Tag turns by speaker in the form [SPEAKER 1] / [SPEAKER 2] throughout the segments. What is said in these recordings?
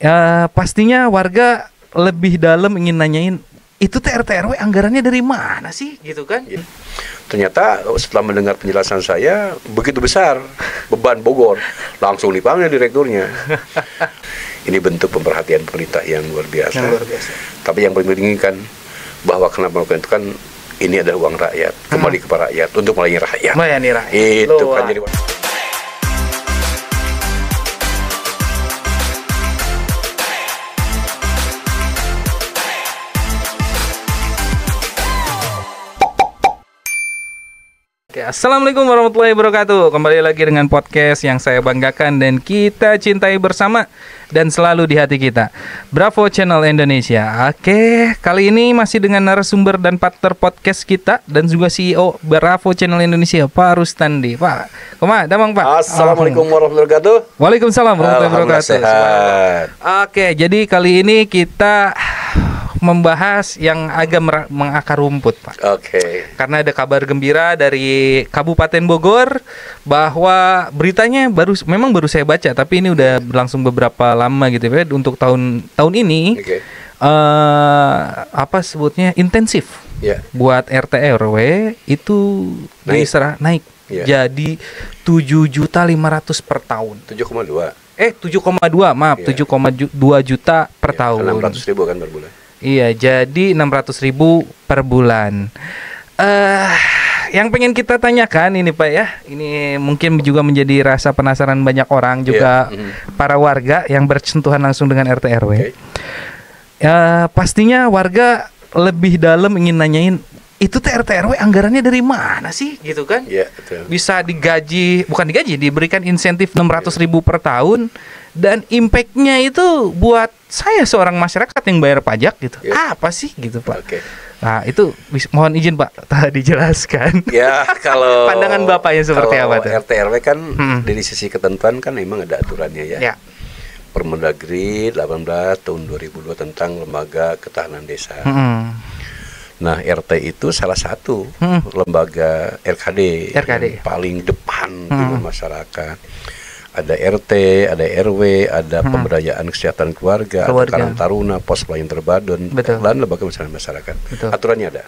[SPEAKER 1] Ya, pastinya warga lebih dalam ingin nanyain itu RT RW anggarannya dari mana sih gitu kan?
[SPEAKER 2] Ternyata setelah mendengar penjelasan saya begitu besar beban Bogor, langsung dipanggil direkturnya. Ini bentuk pemperhatian pemerintah yang luar biasa. Tapi yang paling penting kan bahwa kenapa melakukan itu kan ini adalah uang rakyat, kembali kepada rakyat untuk melayani rakyat.
[SPEAKER 1] Melayani rakyat.
[SPEAKER 2] Itu kan jadi.
[SPEAKER 1] Oke, Assalamualaikum warahmatullahi wabarakatuh. Kembali lagi dengan podcast yang saya banggakan dan kita cintai bersama dan selalu di hati kita, Bravo Channel Indonesia. Oke, kali ini masih dengan narasumber dan partner podcast kita dan juga CEO Bravo Channel Indonesia, Pak Rustandi. Pak, koma, damang Pak.
[SPEAKER 2] Assalamualaikum warahmatullahi wabarakatuh.
[SPEAKER 1] Waalaikumsalam warahmatullahi wabarakatuh.
[SPEAKER 2] Sehat.
[SPEAKER 1] Oke, jadi kali ini kita membahas yang agak mengakar rumput, Pak.
[SPEAKER 2] Oke.
[SPEAKER 1] Karena ada kabar gembira dari Kabupaten Bogor bahwa beritanya memang baru saya baca, tapi ini udah berlangsung beberapa lama gitu ya. Untuk tahun ini, apa sebutnya intensif. Buat RT RW itu naik. Jadi 7.500.000 per tahun.
[SPEAKER 2] 7,2.
[SPEAKER 1] 7,2 maaf, 7,2 juta per tahun.
[SPEAKER 2] 600.000 kan per bulan.
[SPEAKER 1] Iya, jadi 600.000 per bulan. Yang pengen kita tanyakan ini Pak ya, ini mungkin juga menjadi rasa penasaran banyak orang juga, para warga yang bersentuhan langsung dengan RT RW. Pastinya warga lebih dalam ingin nanyain itu RT RW anggarannya dari mana sih gitu kan?
[SPEAKER 2] Betul.
[SPEAKER 1] Bisa diberikan insentif 600.000 per tahun. Dan impactnya itu buat saya seorang masyarakat yang bayar pajak gitu. Apa sih gitu Pak? Nah itu mohon izin Pak dijelaskan.
[SPEAKER 2] Ya kalau
[SPEAKER 1] pandangan Bapaknya seperti apa tuh?
[SPEAKER 2] RT RW kan dari sisi ketentuan kan memang ada aturannya ya. Permendagri 18 tahun 2002 tentang lembaga ketahanan desa. Nah RT itu salah satu lembaga RKD. yang paling depan dengan masyarakat. Ada RT, ada RW, ada pemberdayaan kesehatan keluarga, ada Karang Taruna, pos pelayanan terpadu, dan lembaga masyarakat. Aturannya ada.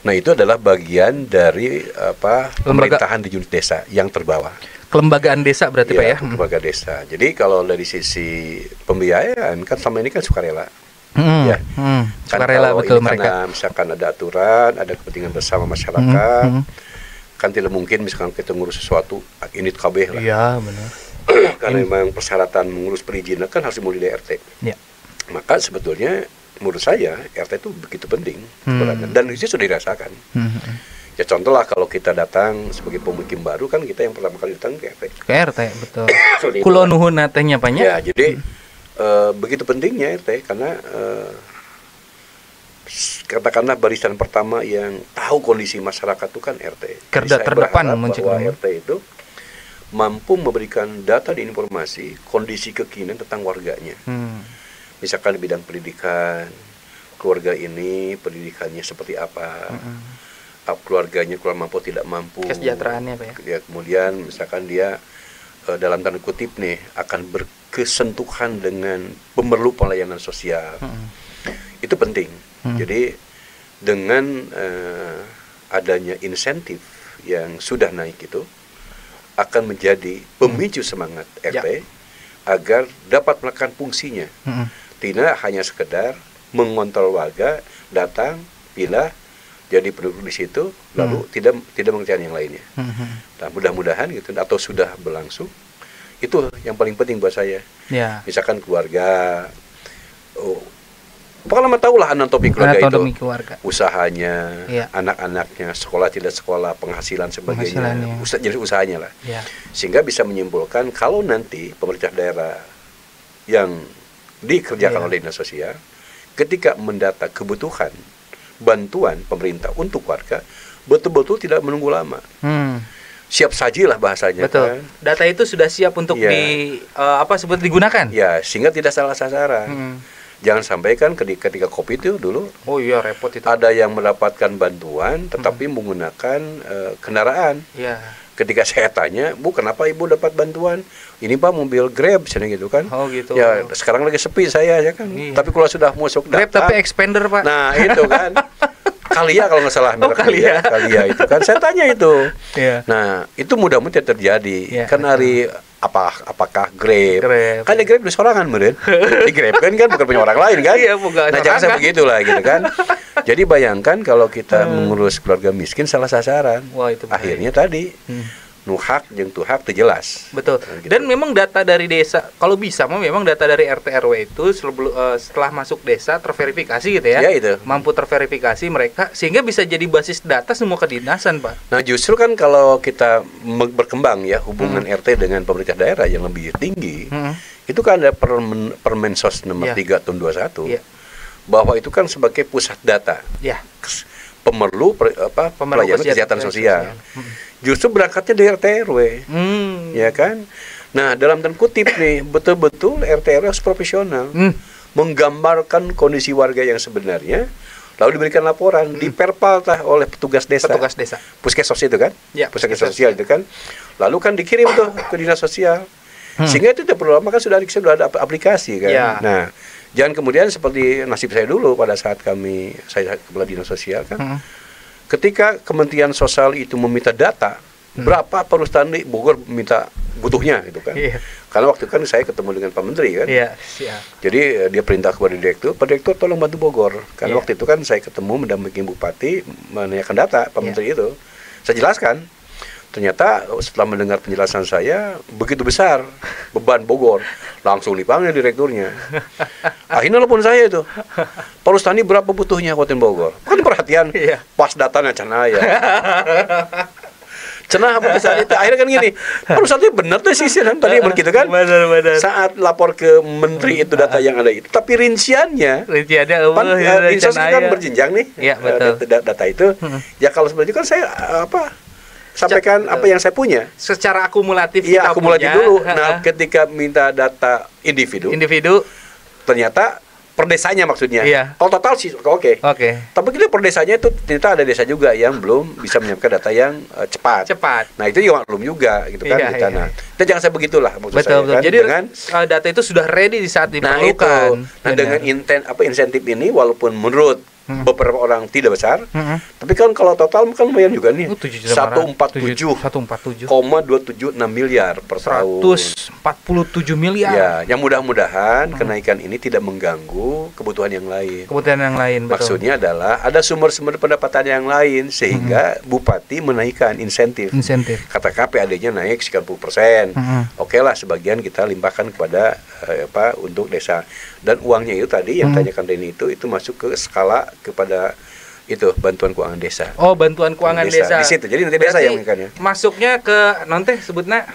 [SPEAKER 2] Nah itu adalah bagian dari pemerintahan di unit desa yang terbawah. Kelembagaan desa berarti Pak ya? Lembaga desa. Jadi kalau dari sisi pembiayaan kan selama ini kan sukarela.
[SPEAKER 1] Sukarela betul mereka.
[SPEAKER 2] Misalkan ada aturan, ada kepentingan bersama masyarakat. Kan tidak mungkin misalkan kita ngurus sesuatu unit KB lah. Iya benar. Karena memang persyaratan mengurus perizinan kan harus dimulai dari RT. Maka sebetulnya menurut saya RT itu begitu penting dan itu sudah dirasakan. Ya contoh lah kalau kita datang sebagai pemukim baru kan kita yang pertama kali datang ke RT. Ke RT betul.
[SPEAKER 1] Kulo nuhun natenya banyak.
[SPEAKER 2] Ya jadi begitu pentingnya RT karena katakanlah barisan pertama yang tahu kondisi masyarakat itu kan RT.
[SPEAKER 1] Garda terdepan
[SPEAKER 2] bahwa RT itu mampu memberikan data dan informasi kondisi kekinian tentang warganya. Misalkan di bidang pendidikan, keluarga ini pendidikannya seperti apa, keluarganya kurang mampu tidak mampu,
[SPEAKER 1] kesejahteraannya Pak
[SPEAKER 2] ya. Kemudian misalkan dia dalam tanda kutip nih akan berkesentuhan dengan pemerlu pelayanan sosial. Itu penting. Jadi dengan adanya insentif yang sudah naik itu akan menjadi pemicu semangat RT agar dapat melakukan fungsinya. Tidak hanya sekedar mengontrol warga datang, pilih, jadi penduduk di situ, lalu tidak mengerjakan yang lainnya. Nah, mudah-mudahan gitu atau sudah berlangsung. Itu yang paling penting buat saya. Misalkan keluarga pokoknya tahu lah anatomi keluarga. Usahanya, anak-anaknya, sekolah tidak sekolah, penghasilan sebagainya, jadi usahanya lah. Sehingga bisa menyimpulkan kalau nanti pemerintah daerah yang dikerjakan oleh dinas sosial, ketika mendata kebutuhan bantuan pemerintah untuk warga, betul-betul tidak menunggu lama. Siap sajilah bahasanya.
[SPEAKER 1] Betul. Kan? Data itu sudah siap untuk digunakan.
[SPEAKER 2] Ya, sehingga tidak salah sasaran. Jangan sampai kan ketika COVID itu dulu
[SPEAKER 1] repot itu.
[SPEAKER 2] Ada yang mendapatkan bantuan tetapi menggunakan kendaraan. ketika saya tanya, Bu, kenapa Ibu dapat bantuan? Ini Pak mobil Grab, misalnya gitu kan.
[SPEAKER 1] Oh gitu.
[SPEAKER 2] Ya sekarang lagi sepi saya ya kan.
[SPEAKER 1] Iya.
[SPEAKER 2] Tapi kalau sudah masuk
[SPEAKER 1] Grab
[SPEAKER 2] data,
[SPEAKER 1] tapi expander Pak.
[SPEAKER 2] nah itu kan. Kalia kalau nggak salah merek
[SPEAKER 1] Kalia.
[SPEAKER 2] Kalia itu kan. Saya tanya itu.
[SPEAKER 1] Iya.
[SPEAKER 2] Nah itu mudah-mudahan tidak terjadi.
[SPEAKER 1] Iya,
[SPEAKER 2] Kan hari apakah Grab?
[SPEAKER 1] Grab.
[SPEAKER 2] Kan di Grab di sorangan meren. Di Grab kan bukan punya orang lain kan.
[SPEAKER 1] Iya, bukan
[SPEAKER 2] Nah jangan
[SPEAKER 1] sorangan.
[SPEAKER 2] sampai begitulah gitu kan. Jadi bayangkan kalau kita mengurus keluarga miskin salah sasaran.
[SPEAKER 1] Wah, itu bahaya.
[SPEAKER 2] Akhirnya tadi nuhak jeung tuhak teu jelas.
[SPEAKER 1] Betul.
[SPEAKER 2] Nah, gitu.
[SPEAKER 1] Dan memang data dari desa, kalau bisa memang data dari RT RW itu setelah masuk desa terverifikasi gitu ya.
[SPEAKER 2] Ya, itu.
[SPEAKER 1] Mampu terverifikasi mereka sehingga bisa jadi basis data semua kedinasan, Pak.
[SPEAKER 2] Nah justru kan kalau kita berkembang ya hubungan RT dengan pemerintah daerah yang lebih tinggi, itu kan ada Permensos nomor
[SPEAKER 1] Ya.
[SPEAKER 2] 3 tahun 21
[SPEAKER 1] Ya.
[SPEAKER 2] bahwa itu kan sebagai pusat data
[SPEAKER 1] Ya.
[SPEAKER 2] pemerlu pelayanan kesehatan sosial. Justru berangkatnya dari RT RW, ya kan? Nah dalam tanda kutip nih betul-betul RT RW harus profesional, menggambarkan kondisi warga yang sebenarnya, lalu diberikan laporan, diperpal oleh petugas desa.
[SPEAKER 1] Petugas desa.
[SPEAKER 2] Puskesos itu kan,
[SPEAKER 1] Ya,
[SPEAKER 2] puskesmas
[SPEAKER 1] puskesmas.
[SPEAKER 2] sosial itu kan, lalu kan dikirim tuh ke dinas sosial, sehingga itu tidak perlu lama kan sudah ada aplikasi kan.
[SPEAKER 1] Ya.
[SPEAKER 2] Nah, jangan kemudian seperti nasib saya dulu pada saat saya kepala dinas sosial kan, ketika Kementerian Sosial itu meminta data, berapa Perustani Bogor minta butuhnya gitu kan.
[SPEAKER 1] Iya.
[SPEAKER 2] Karena waktu itu kan saya ketemu dengan Pak Menteri kan.
[SPEAKER 1] Iya, siap.
[SPEAKER 2] Jadi dia perintah kepada direktur, Pak Direktur tolong bantu Bogor. Karena
[SPEAKER 1] Iya.
[SPEAKER 2] waktu itu kan saya ketemu mendampingi Bupati menanyakan data Pak Menteri itu. Saya jelaskan. Ternyata setelah mendengar penjelasan saya, begitu besar beban Bogor, langsung dipanggil direkturnya. Akhirnya telepon saya itu, Pak Rustani berapa butuhnya Kabupaten Bogor? Kan perhatian,
[SPEAKER 1] Iya.
[SPEAKER 2] pas datanya cenah ya. Cenah apa saat itu? Akhirnya kan gini, Pak Rustani bener tuh sih tadi begitu kan?
[SPEAKER 1] Benar.
[SPEAKER 2] Saat lapor ke Menteri itu data yang ada itu, tapi rinciannya
[SPEAKER 1] Rinciannya
[SPEAKER 2] Insos kan berjenjang nih.
[SPEAKER 1] Iya, betul.
[SPEAKER 2] Data itu. Ya kalau seperti itu kan saya sampaikan apa yang saya punya.
[SPEAKER 1] Secara akumulatif
[SPEAKER 2] Iya,
[SPEAKER 1] kita
[SPEAKER 2] akumulatif
[SPEAKER 1] punya.
[SPEAKER 2] dulu. Nah, ketika minta data individu, ternyata per desanya maksudnya.
[SPEAKER 1] Iya.
[SPEAKER 2] Kalau total sih oke.
[SPEAKER 1] Oke.
[SPEAKER 2] Tapi kita per desanya itu ternyata ada desa juga yang belum bisa menyiapkan data yang cepat. Nah, itu juga belum juga gitu kan
[SPEAKER 1] Iya,
[SPEAKER 2] kita.
[SPEAKER 1] iya.
[SPEAKER 2] Nah, kita jangan saya begitulah maksud saya
[SPEAKER 1] Betul.
[SPEAKER 2] kan.
[SPEAKER 1] Jadi
[SPEAKER 2] Dengan
[SPEAKER 1] data itu sudah ready di saat
[SPEAKER 2] nah itu.
[SPEAKER 1] diperlukan.
[SPEAKER 2] Nah, dengan insentif ini walaupun menurut beberapa orang tidak besar, tapi kan kalau total kan lumayan juga nih. 147,276 miliar per tahun.
[SPEAKER 1] 147 miliar.
[SPEAKER 2] Ya, yang mudah-mudahan kenaikan ini tidak mengganggu kebutuhan yang lain.
[SPEAKER 1] Kebutuhan yang lain, betul.
[SPEAKER 2] Maksudnya adalah ada sumber-sumber pendapatan yang lain sehingga bupati menaikkan insentif. Kata KPAD-nya naik sekian puluh %. Oke lah, sebagian kita limpahkan kepada untuk desa. Dan uangnya itu tadi yang tanyakan Denny itu masuk ke skala kepada itu bantuan keuangan desa.
[SPEAKER 1] Oh, bantuan keuangan desa.
[SPEAKER 2] Di situ. Jadi nanti desa yang mengikannya.
[SPEAKER 1] Masuknya ke nanti sebutnya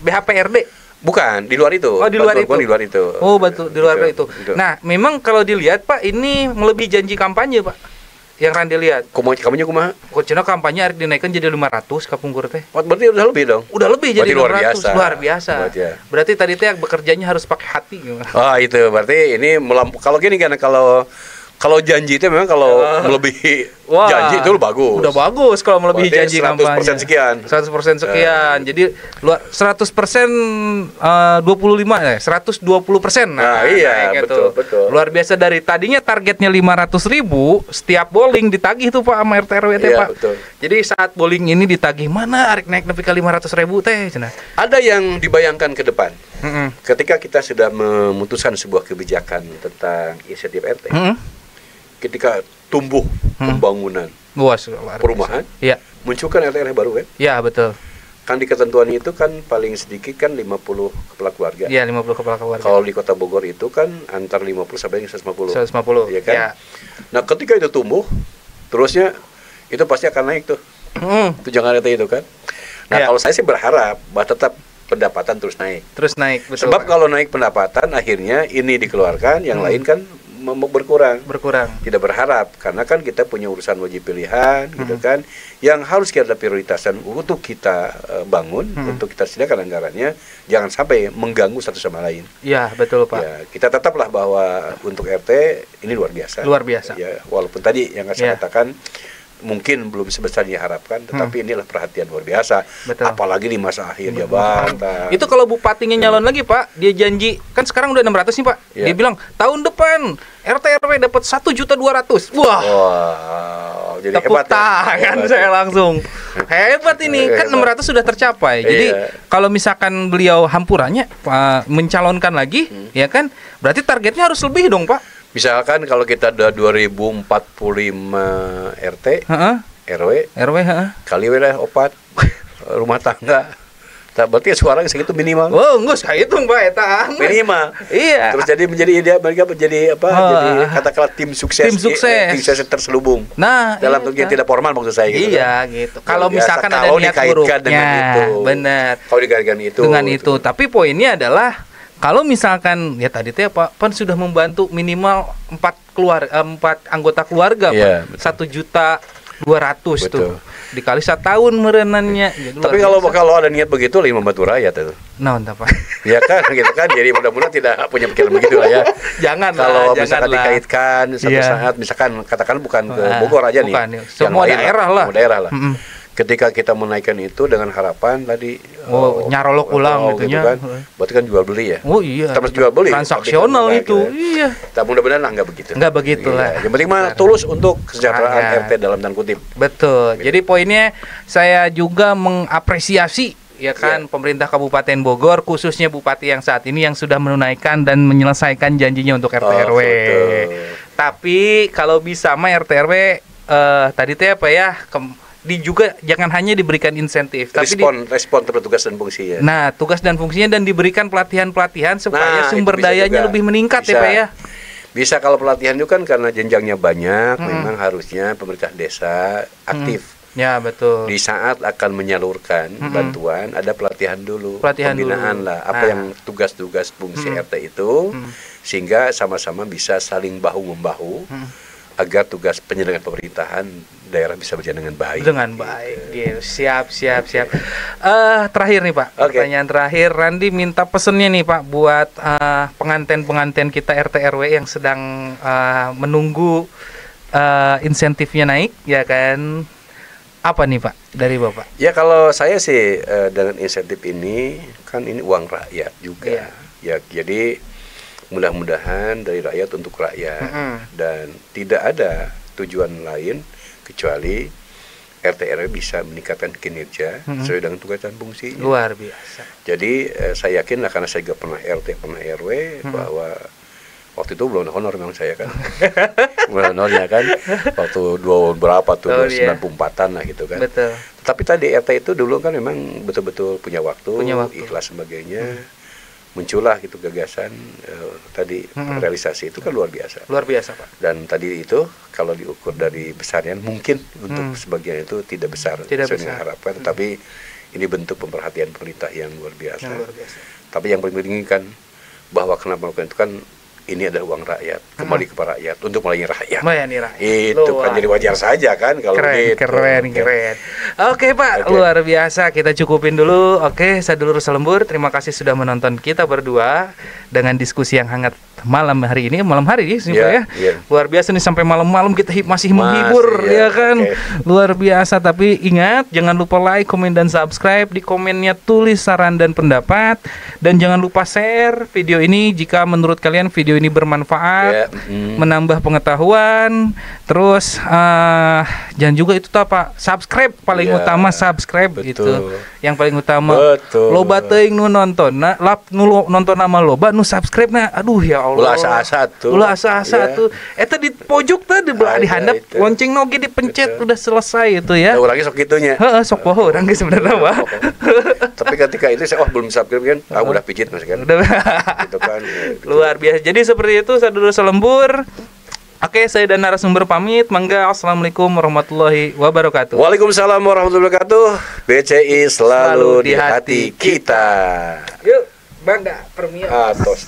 [SPEAKER 1] BHPRD.
[SPEAKER 2] Bukan, di luar itu.
[SPEAKER 1] Oh, di luar itu.
[SPEAKER 2] Di luar itu.
[SPEAKER 1] Oh, betul, di luar
[SPEAKER 2] Gitu.
[SPEAKER 1] itu. Nah, memang kalau dilihat Pak, ini melebihi janji kampanye, Pak. Yang Randi lihat.
[SPEAKER 2] Kamunya kumaha?
[SPEAKER 1] Kocina kampanye hari dinaikkan jadi 500 kapungkur teh.
[SPEAKER 2] Berarti udah lebih dong.
[SPEAKER 1] Udah lebih jadi 500.
[SPEAKER 2] Luar biasa.
[SPEAKER 1] Berarti tadi teh bekerjanya harus pakai hati gimana?
[SPEAKER 2] Oh, itu berarti ini kalau gini kan kalau janji itu memang kalau melebihi janji itu bagus.
[SPEAKER 1] Udah bagus kalau melebihi
[SPEAKER 2] berarti
[SPEAKER 1] janji kampanye.
[SPEAKER 2] 100% sekian.
[SPEAKER 1] 100% sekian. Jadi 100% 25 ya, 120%.
[SPEAKER 2] Nah, iya, betul.
[SPEAKER 1] Luar biasa dari tadinya targetnya 500.000 setiap bowling ditagih tuh Pak sama RT RW teh,
[SPEAKER 2] Iya,
[SPEAKER 1] Pak.
[SPEAKER 2] betul.
[SPEAKER 1] Jadi saat bowling ini ditagih mana arek naik nepi ka 500.000 teh cenah.
[SPEAKER 2] Ada yang dibayangkan ke depan. Ketika kita sudah memutuskan sebuah kebijakan tentang insentif RT. Ketika tumbuh pembangunan perumahan,
[SPEAKER 1] ya.
[SPEAKER 2] munculkan RT RW baru kan?
[SPEAKER 1] Ya, betul.
[SPEAKER 2] Kan di ketentuan itu kan paling sedikit kan 50 kepala keluarga.
[SPEAKER 1] Iya, 50 kepala keluarga.
[SPEAKER 2] Kalau di Kota Bogor itu kan antar 50 sampai 150.
[SPEAKER 1] 150.
[SPEAKER 2] Ya kan?
[SPEAKER 1] Ya.
[SPEAKER 2] Nah, ketika itu tumbuh, terusnya itu pasti akan naik tuh. Tunjangan RT itu kan. Nah, kalau saya sih berharap bahwa tetap pendapatan terus naik.
[SPEAKER 1] Betul.
[SPEAKER 2] Sebab kalau naik pendapatan akhirnya ini dikeluarkan, yang lain kan berkurang. Tidak berharap karena kan kita punya urusan wajib pilihan gitu kan, yang harus kita prioritaskan untuk kita bangun, untuk kita sediakan anggarannya, jangan sampai mengganggu satu sama lain.
[SPEAKER 1] Ya, betul Pak.
[SPEAKER 2] Ya, kita tetaplah bahwa untuk RT ini luar biasa.
[SPEAKER 1] Luar biasa.
[SPEAKER 2] Ya, walaupun tadi yang saya katakan mungkin belum sebesar diharapkan, tetapi inilah perhatian luar biasa.
[SPEAKER 1] Betul.
[SPEAKER 2] Apalagi di masa akhir jabatan.
[SPEAKER 1] Itu kalau bupatinya nyalon lagi Pak, dia janji, kan sekarang udah 600 nih Pak.
[SPEAKER 2] Ya.
[SPEAKER 1] Dia bilang tahun depan RT RW dapat 1.200.000. Wah.
[SPEAKER 2] Wow, jadi
[SPEAKER 1] Tepuk
[SPEAKER 2] hebat
[SPEAKER 1] tangan
[SPEAKER 2] ya.
[SPEAKER 1] saya langsung. Hebat ini, kan 600 sudah tercapai. Jadi kalau misalkan beliau hampurannya mencalonkan lagi, ya kan, berarti targetnya harus lebih dong Pak.
[SPEAKER 2] Misalkan kalau kita ada 2045 RT, RW, kali wilayah opat rumah tangga, berarti suara segitu minimal.
[SPEAKER 1] Oh, enggak saya hitung Pak eta.
[SPEAKER 2] Minimal.
[SPEAKER 1] Iya.
[SPEAKER 2] Terus jadi menjadi ide mereka menjadi apa? Jadi katakanlah tim sukses.
[SPEAKER 1] Tim sukses.
[SPEAKER 2] Tim sukses terselubung.
[SPEAKER 1] Nah,
[SPEAKER 2] dalam bentuk yang tidak formal maksud saya gitu.
[SPEAKER 1] Iya, gitu. Kalau misalkan ada niat buruknya, benar.
[SPEAKER 2] Kalau dikaitkan itu.
[SPEAKER 1] Dengan itu. Tapi poinnya adalah kalau misalkan ya tadi teh Pak Pan sudah membantu minimal 4 anggota keluarga
[SPEAKER 2] Iya,
[SPEAKER 1] Pak. 1.200.000 tuh. Dikali 1 tahun merenannya.
[SPEAKER 2] Tapi kalau ada niat begitu lebih membantu rakyat itu.
[SPEAKER 1] Nah, entah Pak.
[SPEAKER 2] Ya kan gitu kan. Jadi mudah-mudahan tidak punya pikiran begitu lah ya.
[SPEAKER 1] Jangan
[SPEAKER 2] kalau misalkan dikaitkan satu saat misalkan katakan bukan ke Bogor aja nih.
[SPEAKER 1] Semua daerah lah.
[SPEAKER 2] Semua daerah lah. Ketika kita menaikkan itu dengan harapan tadi
[SPEAKER 1] nyarolok ulang
[SPEAKER 2] gitu
[SPEAKER 1] kan.
[SPEAKER 2] Berarti kan jual beli ya.
[SPEAKER 1] Oh iya.
[SPEAKER 2] Terus jual beli.
[SPEAKER 1] Transaksional itu. Iya.
[SPEAKER 2] Tapi mudah-mudahan lah enggak begitu.
[SPEAKER 1] Enggak begitulah.
[SPEAKER 2] Yang penting mah tulus untuk kesejahteraan RT dalam tanda kutip.
[SPEAKER 1] Betul. Jadi poinnya saya juga mengapresiasi ya kan pemerintah Kabupaten Bogor khususnya Bupati yang saat ini yang sudah menunaikan dan menyelesaikan janjinya untuk RT RW. Tapi kalau bisa mah RT RW tadi teh apa ya juga jangan hanya diberikan insentif,
[SPEAKER 2] respon terhadap tugas dan fungsinya.
[SPEAKER 1] Nah, tugas dan fungsinya dan diberikan pelatihan-pelatihan supaya sumber dayanya lebih meningkat ya Pak ya.
[SPEAKER 2] Bisa kalau pelatihan itu kan karena jenjangnya banyak, memang harusnya pemerintah desa aktif.
[SPEAKER 1] Ya betul.
[SPEAKER 2] Di saat akan menyalurkan bantuan ada pelatihan dulu, pembinaan lah, apa yang tugas-tugas fungsi RT itu, sehingga sama-sama bisa saling bahu membahu. Agar tugas penyelenggaraan pemerintahan daerah bisa berjalan dengan baik.
[SPEAKER 1] Dengan baik, gitu. Siap. Terakhir nih Pak, pertanyaan terakhir. Randi minta pesennya nih Pak buat pengantin-pengantin kita RT RW yang sedang menunggu insentifnya naik, ya kan? Apa nih Pak dari Bapak?
[SPEAKER 2] Ya kalau saya sih dengan insentif ini kan ini uang rakyat juga. Ya jadi mudah-mudahan dari rakyat untuk rakyat dan tidak ada tujuan lain kecuali RT RW bisa meningkatkan kinerja sesuai dengan tugas dan fungsi.
[SPEAKER 1] Luar biasa.
[SPEAKER 2] Jadi saya yakin lah karena saya juga pernah RT pernah RW bahwa waktu itu belum honor memang saya kan. Belum honornya kan waktu 94-an lah gitu kan.
[SPEAKER 1] Betul.
[SPEAKER 2] Tapi tadi RT itu dulu kan memang betul-betul punya waktu. Ikhlas sebagainya. Muncullah gitu gagasan tadi realisasi itu kan luar biasa.
[SPEAKER 1] Luar biasa Pak.
[SPEAKER 2] Dan tadi itu kalau diukur dari besarnya mungkin untuk sebagian itu tidak besar sesuai dengan harapan, tetapi ini bentuk pemerhatian pemerintah yang luar biasa. Tapi yang paling penting kan bahwa kenapa melakukan itu kan ini adalah uang rakyat, kembali kepada rakyat untuk melayani rakyat.
[SPEAKER 1] Melayani rakyat.
[SPEAKER 2] Itu kan jadi wajar saja kan kalau gitu.
[SPEAKER 1] Keren. Oke Pak, luar biasa. Kita cukupin dulu. Oke, Sadulur Selembur, terima kasih sudah menonton kita berdua dengan diskusi yang hangat malam hari ini. Luar biasa nih sampai malam-malam kita masih menghibur ya kan. Luar biasa. Tapi ingat, jangan lupa like, komen dan subscribe. Di komennya tulis saran dan pendapat, dan jangan lupa share video ini jika menurut kalian video ini bermanfaat, menambah pengetahuan. Terus jangan juga itu apa, subscribe paling utama, subscribe itu yang paling utama. Loba teuing nu nonton nonton nama loba nu subscribe na, aduh ya Allah, ulah asa-asa tuh eta di pojok teh di handap lonceng noge dipencet udah selesai itu ya.
[SPEAKER 2] Urang sok kitunya.
[SPEAKER 1] Sok poho urang ge sebenarnya mah.
[SPEAKER 2] Tapi ketika itu saya belum subscribe kan, udah pijit mas kan. Gitu kan.
[SPEAKER 1] Luar biasa. Jadi seperti itu Sadulur Selembur. Oke, saya dan narasumber pamit. Mangga, assalamualaikum warahmatullahi wabarakatuh.
[SPEAKER 2] Waalaikumsalam warahmatullahi wabarakatuh. BCI selalu di hati kita.
[SPEAKER 1] Yuk, bangga, premier.
[SPEAKER 2] Atos.